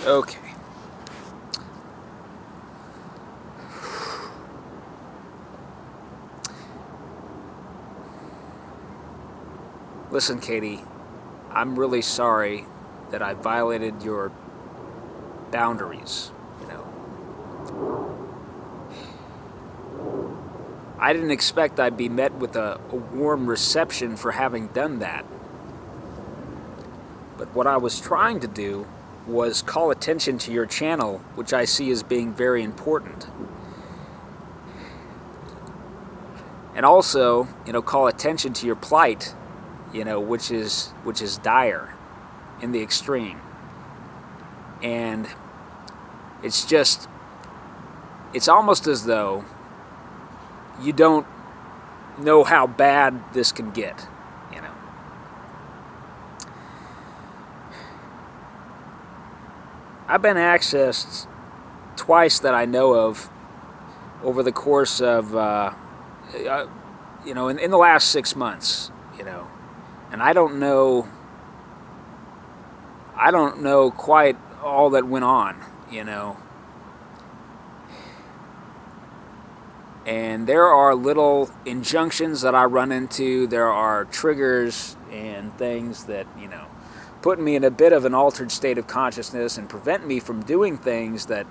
Okay. Listen, Katie, I'm really sorry that I violated your boundaries, you know. I didn't expect I'd be met with a warm reception for having done that. But what I was trying to do was call attention to your channel, which I see as being very important. And also, call attention to your plight, which is dire in the extreme. And it's almost as though you don't know how bad this can get, I've been accessed twice that I know of over the course of, in the last 6 months, and I don't know quite all that went on, And there are little injunctions that I run into. There are triggers and things that, put me in a bit of an altered state of consciousness and prevent me from doing things that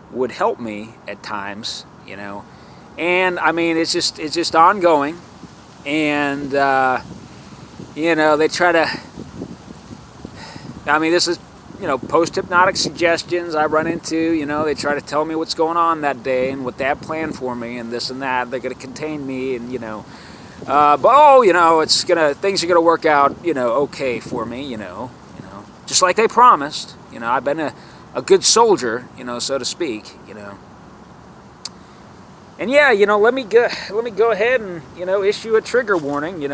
would help me at times, And I mean, it's just ongoing. And, they try to, this is, post-hypnotic suggestions I run into, they try to tell me what's going on that day and what they have planned for me and this and that. They're going to contain me and, things are going to work out, okay for me, just like they promised. I've been a good soldier, so to speak, And yeah, let me go ahead and, issue a trigger warning.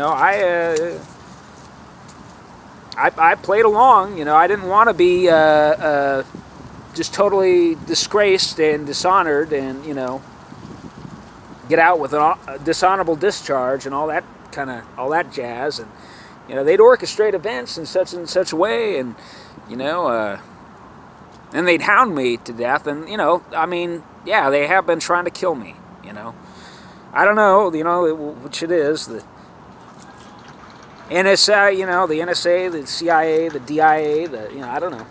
I played along, I didn't want to be just totally disgraced and dishonored and, get out with a dishonorable discharge and all that jazz. And, they'd orchestrate events in such and such a way and, and they'd hound me to death. And, yeah, they have been trying to kill me, I don't know, which it is, the NSA, the NSA, the CIA, the DIA, I don't know.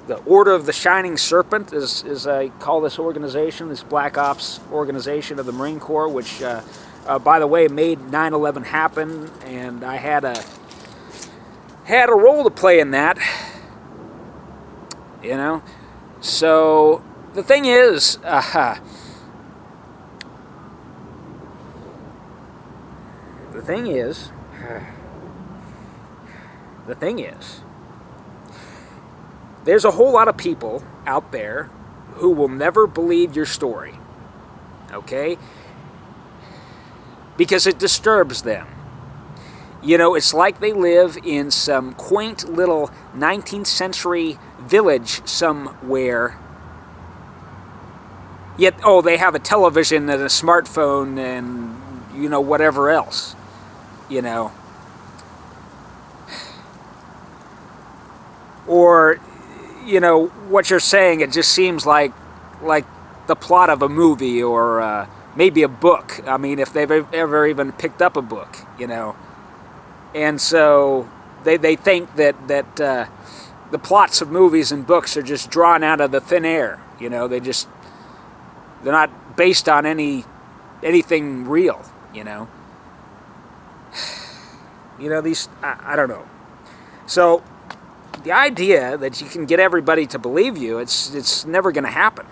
The Order of the Shining Serpent, as I call this organization, this Black Ops organization of the Marine Corps, which, by the way, made 9/11 happen, and I had a role to play in that, So, the thing is, there's a whole lot of people out there who will never believe your story, okay? Because it disturbs them. It's like they live in some quaint little 19th century village somewhere, yet, they have a television and a smartphone and, whatever else, Or, what you're saying, it just seems like the plot of a movie or maybe a book. I mean, if they've ever even picked up a book, And so they think that the plots of movies and books are just drawn out of the thin air. They're not based on anything real, These, I don't know. So, the idea that you can get everybody to believe you, it's never going to happen,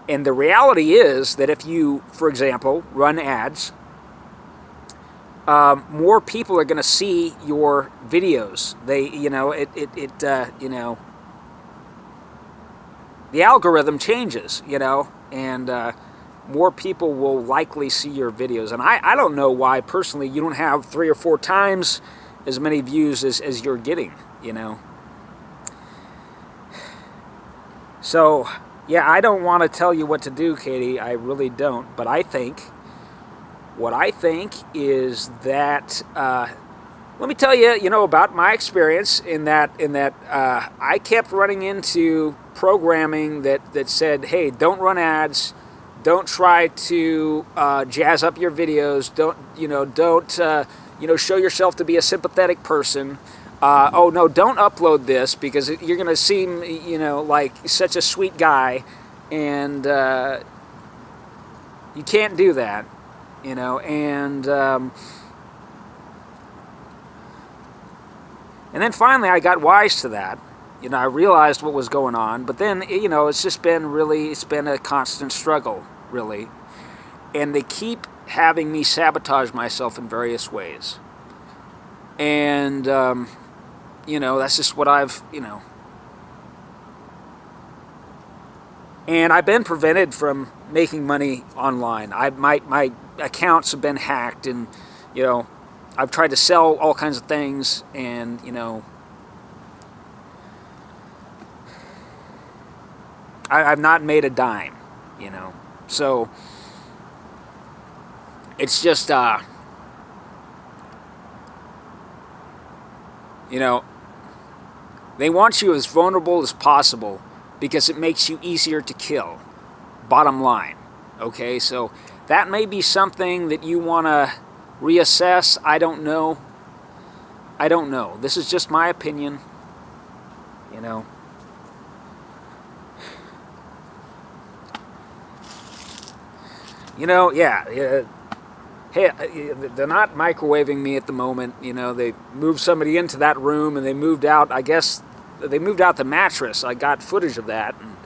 And the reality is that if you, for example, run ads, more people are going to see your videos. The algorithm changes, and more people will likely see your videos. And I don't know why, personally, you don't have 3 or 4 times as many views as you're getting, So, yeah, I don't want to tell you what to do, Katie. I really don't. But what I think is that let me tell you, about my experience in that I kept running into programming that said, hey, don't run ads, don't try to jazz up your videos, don't show yourself to be a sympathetic person. Oh no, don't upload this because you're going to seem, like such a sweet guy, and you can't do that, and then finally I got wise to that. I realized what was going on, but then, it's been a constant struggle, really. And they keep having me sabotage myself in various ways. And, that's just what and I've been prevented from making money online. My accounts have been hacked, and, I've tried to sell all kinds of things, and, I've not made a dime, So it's just, they want you as vulnerable as possible because it makes you easier to kill. Bottom line. Okay, so that may be something that you want to reassess. I don't know. This is just my opinion. Yeah. Hey, they're not microwaving me at the moment. They moved somebody into that room, and they moved out, I guess, they moved out the mattress. I got footage of that, and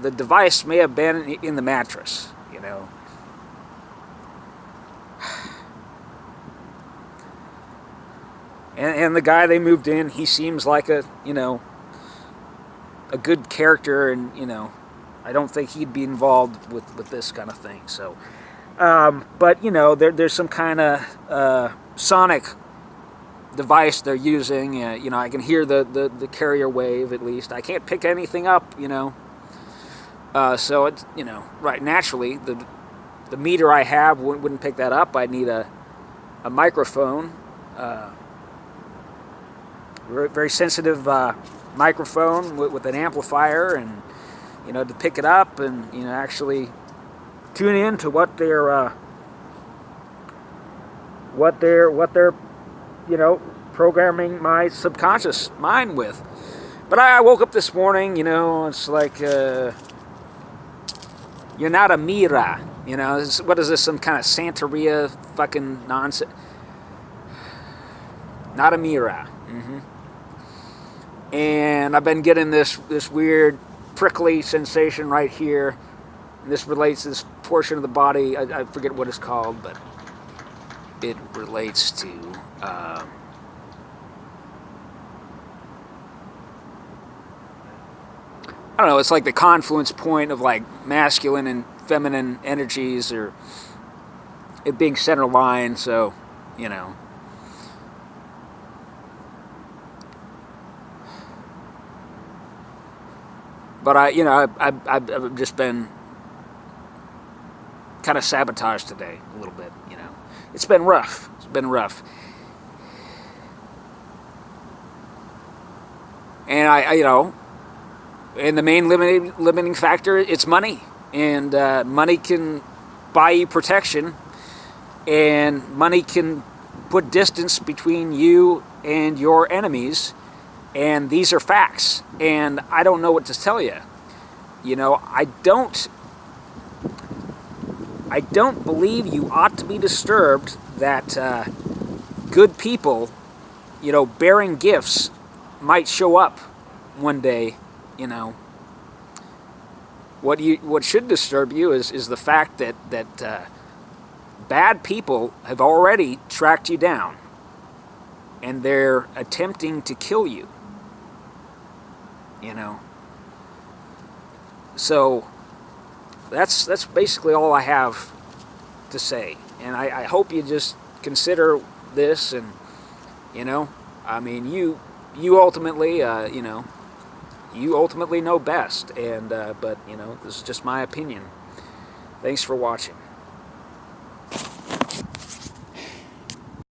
the device may have been in the mattress, And the guy they moved in, he seems like a good character, and, I don't think he'd be involved with this kind of thing. So, but, there's some kind of sonic device they're using. I can hear the carrier wave, at least. I can't pick anything up, so it's, right, naturally, the meter I have wouldn't pick that up. I'd need a microphone, very sensitive microphone with an amplifier, and, to pick it up and, actually tune in to what they're programming my subconscious mind with. But I woke up this morning, it's like, you're not a Mira, what is this, some kind of Santeria fucking nonsense? Not a Mira. And I've been getting this weird prickly sensation right here. And this relates to this portion of the body. I forget what it's called, but it relates to I don't know, it's like the confluence point of like masculine and feminine energies, or it being center line, so, But I've just been kind of sabotaged today a little bit. It's been rough. And and the main limiting factor, it's money, and money can buy you protection, and money can put distance between you and your enemies. And these are facts, and I don't know what to tell you. I don't believe you ought to be disturbed that good people, bearing gifts, might show up one day. What should disturb you is the fact that bad people have already tracked you down, and they're attempting to kill you. So that's basically all I have to say, and I hope you just consider this, and you ultimately you ultimately know best, and but this is just my opinion. Thanks for watching.